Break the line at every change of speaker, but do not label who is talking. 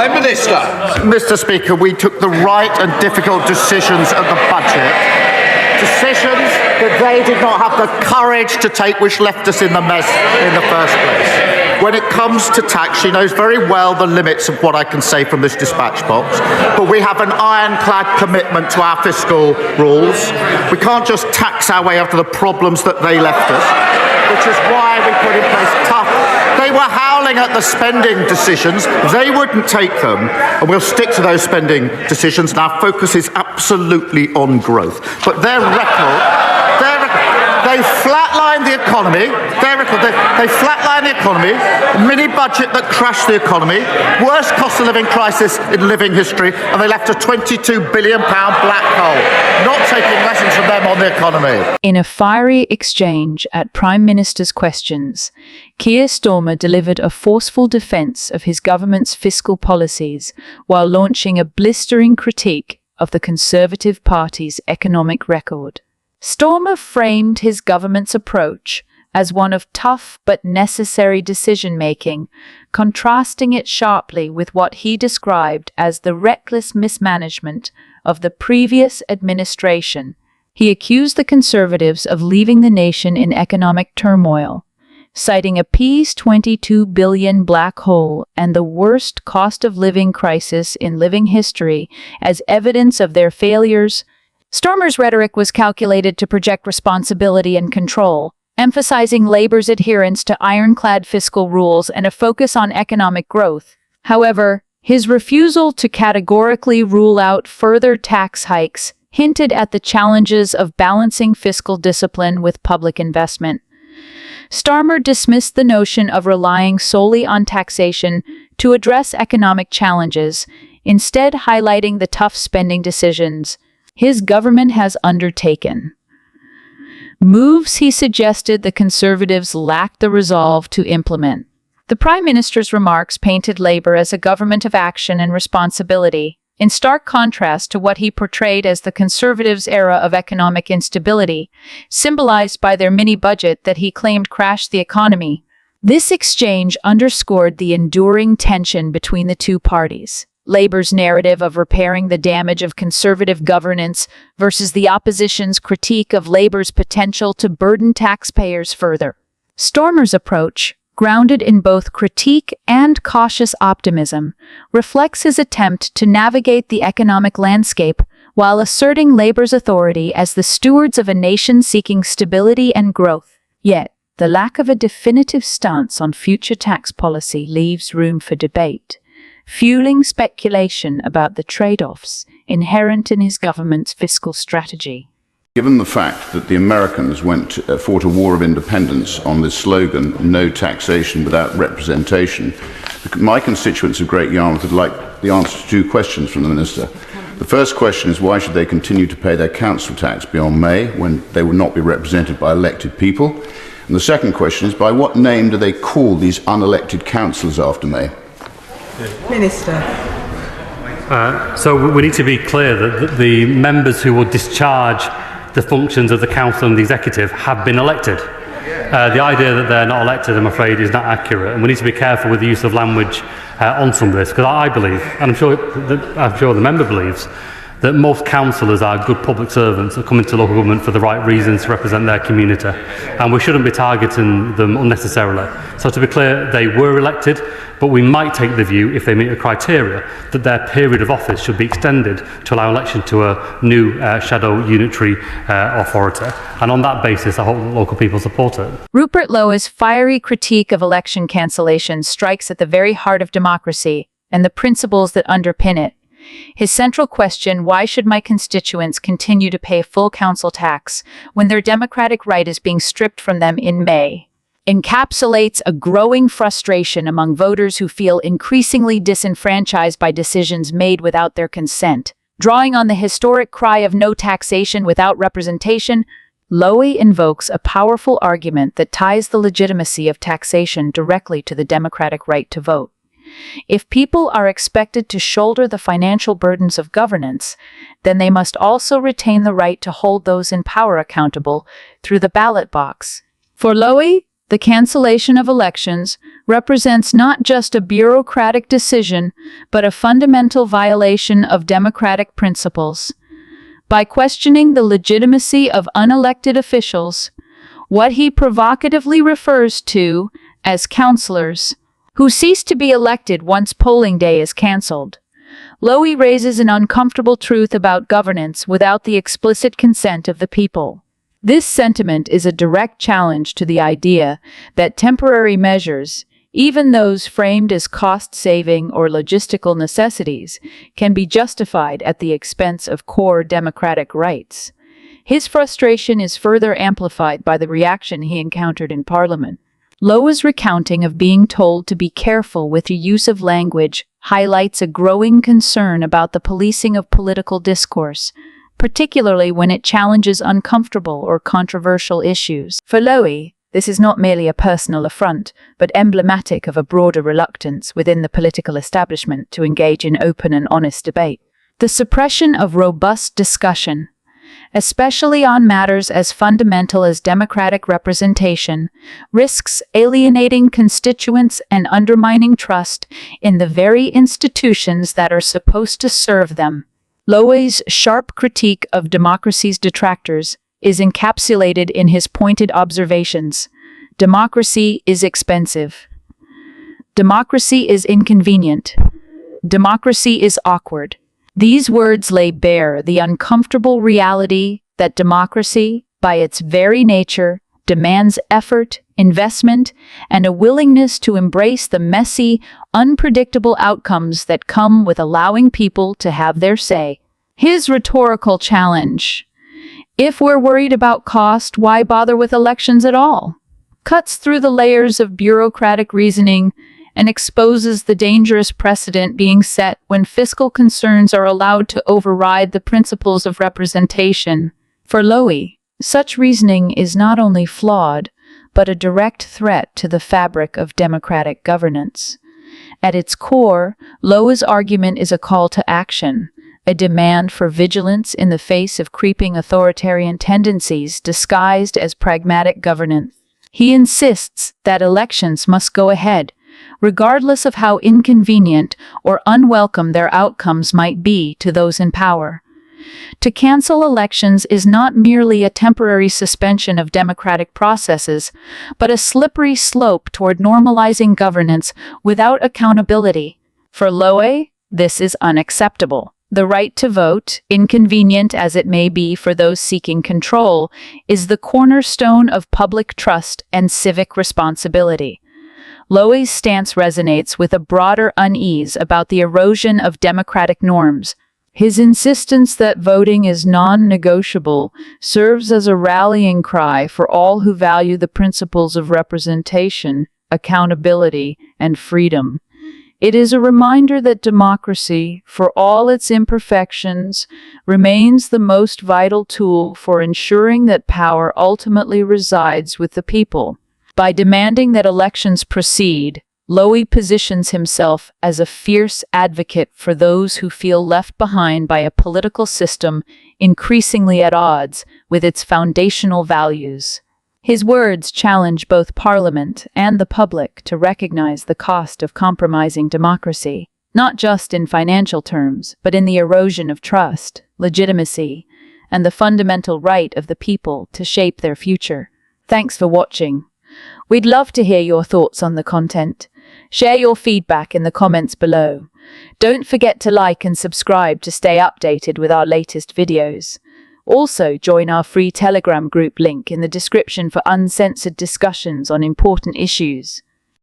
Prime Minister.
Mr. Speaker, we took the right and difficult decisions at the budget. Decisions that they did not have the courage to take, which left us in the mess in the first place. When it comes to tax, she knows very well the limits of what I can say from this dispatch box, but we have an ironclad commitment to our fiscal rules. We can't just tax our way out of the problems that they left us, which is why we put in place tough. They were howling at the spending decisions. They wouldn't take them, and we'll stick to those spending decisions, and our focus is absolutely on growth. But their record, they flatlined the economy. They flatlined the economy. Mini-budget that crashed the economy. Worst cost of living crisis in living history. And they left a £22 billion black hole. Not taking lessons from them on the economy.
In a fiery exchange at Prime Minister's questions, Keir Starmer delivered a forceful defence of his government's fiscal policies while launching a blistering critique of the Conservative Party's economic record. Starmer framed his government's approach as one of tough but necessary decision-making, contrasting it sharply with what he described as the reckless mismanagement of the previous administration. He accused the Conservatives of leaving the nation in economic turmoil, citing a £22 billion black hole and the worst cost of living crisis in living history as evidence of their failures. Starmer's rhetoric was calculated to project responsibility and control, emphasizing Labour's adherence to ironclad fiscal rules and a focus on economic growth. However, his refusal to categorically rule out further tax hikes hinted at the challenges of balancing fiscal discipline with public investment. Starmer dismissed the notion of relying solely on taxation to address economic challenges, instead highlighting the tough spending decisions his government has undertaken. Moves he suggested the Conservatives lacked the resolve to implement. The Prime Minister's remarks painted Labour as a government of action and responsibility, in stark contrast to what he portrayed as the Conservatives' era of economic instability, symbolized by their mini-budget that he claimed crashed the economy. This exchange underscored the enduring tension between the two parties. Labour's narrative of repairing the damage of Conservative governance versus the opposition's critique of Labour's potential to burden taxpayers further. Starmer's approach, grounded in both critique and cautious optimism, reflects his attempt to navigate the economic landscape while asserting Labour's authority as the stewards of a nation seeking stability and growth. Yet, the lack of a definitive stance on future tax policy leaves room for debate, fueling speculation about the trade-offs inherent in his government's fiscal strategy.
Given the fact that the Americans fought a war of independence on this slogan, no taxation without representation, my constituents of Great Yarmouth would like the answer to two questions from the Minister. The first question is, why should they continue to pay their council tax beyond May when they will not be represented by elected people? And the second question is, by what name do they call these unelected councillors after May?
Minister.
So we need to be clear that the members who will discharge the functions of the council and the executive have been elected. The idea that they're not elected, I'm afraid, is not accurate, and we need to be careful with the use of language on some of this, because I believe, and I'm sure the member believes, that most councillors are good public servants that come into local government for the right reasons to represent their community, and we shouldn't be targeting them unnecessarily. So to be clear, they were elected, but we might take the view, if they meet the criteria, that their period of office should be extended to allow election to a new shadow unitary authority. And on that basis, I hope local people support it.
Rupert Lowe's fiery critique of election cancellation strikes at the very heart of democracy and the principles that underpin it. His central question, why should my constituents continue to pay full council tax when their democratic right is being stripped from them in May, encapsulates a growing frustration among voters who feel increasingly disenfranchised by decisions made without their consent. Drawing on the historic cry of no taxation without representation, Lowe invokes a powerful argument that ties the legitimacy of taxation directly to the democratic right to vote. If people are expected to shoulder the financial burdens of governance, then they must also retain the right to hold those in power accountable through the ballot box. For Lowe, The cancellation of elections represents not just a bureaucratic decision, but a fundamental violation of democratic principles. By questioning the legitimacy of unelected officials, what he provocatively refers to as councillors, who cease to be elected once polling day is cancelled, Lowy raises an uncomfortable truth about governance without the explicit consent of the people. This sentiment is a direct challenge to the idea that temporary measures, even those framed as cost-saving or logistical necessities, can be justified at the expense of core democratic rights. His frustration is further amplified by the reaction he encountered in Parliament. Lowy's recounting of being told to be careful with the use of language highlights a growing concern about the policing of political discourse, particularly when it challenges uncomfortable or controversial issues. For Lowy, this is not merely a personal affront, but emblematic of a broader reluctance within the political establishment to engage in open and honest debate. The suppression of robust discussion, especially on matters as fundamental as democratic representation, risks alienating constituents and undermining trust in the very institutions that are supposed to serve them. Lowy's sharp critique of democracy's detractors is encapsulated in his pointed observations. Democracy is expensive. Democracy is inconvenient. Democracy is awkward. These words lay bare the uncomfortable reality that democracy, by its very nature, demands effort, investment, and a willingness to embrace the messy, unpredictable outcomes that come with allowing people to have their say. His rhetorical challenge, "If we're worried about cost, why bother with elections at all?" cuts through the layers of bureaucratic reasoning and exposes the dangerous precedent being set when fiscal concerns are allowed to override the principles of representation. For Lowy, such reasoning is not only flawed, but a direct threat to the fabric of democratic governance. At its core, Lowy's argument is a call to action, a demand for vigilance in the face of creeping authoritarian tendencies disguised as pragmatic governance. He insists that elections must go ahead, regardless of how inconvenient or unwelcome their outcomes might be to those in power. To cancel elections is not merely a temporary suspension of democratic processes, but a slippery slope toward normalizing governance without accountability. For Lowy, this is unacceptable. The right to vote, inconvenient as it may be for those seeking control, is the cornerstone of public trust and civic responsibility. Lowy's stance resonates with a broader unease about the erosion of democratic norms. His insistence that voting is non-negotiable serves as a rallying cry for all who value the principles of representation, accountability, and freedom. It is a reminder that democracy, for all its imperfections, remains the most vital tool for ensuring that power ultimately resides with the people. By demanding that elections proceed, Lowy positions himself as a fierce advocate for those who feel left behind by a political system increasingly at odds with its foundational values. His words challenge both Parliament and the public to recognize the cost of compromising democracy, not just in financial terms, but in the erosion of trust, legitimacy, and the fundamental right of the people to shape their future. Thanks for watching. We'd love to hear your thoughts on the content. Share your feedback in the comments below. Don't forget to like and subscribe to stay updated with our latest videos. Also, join our free Telegram group link in the description for uncensored discussions on important issues.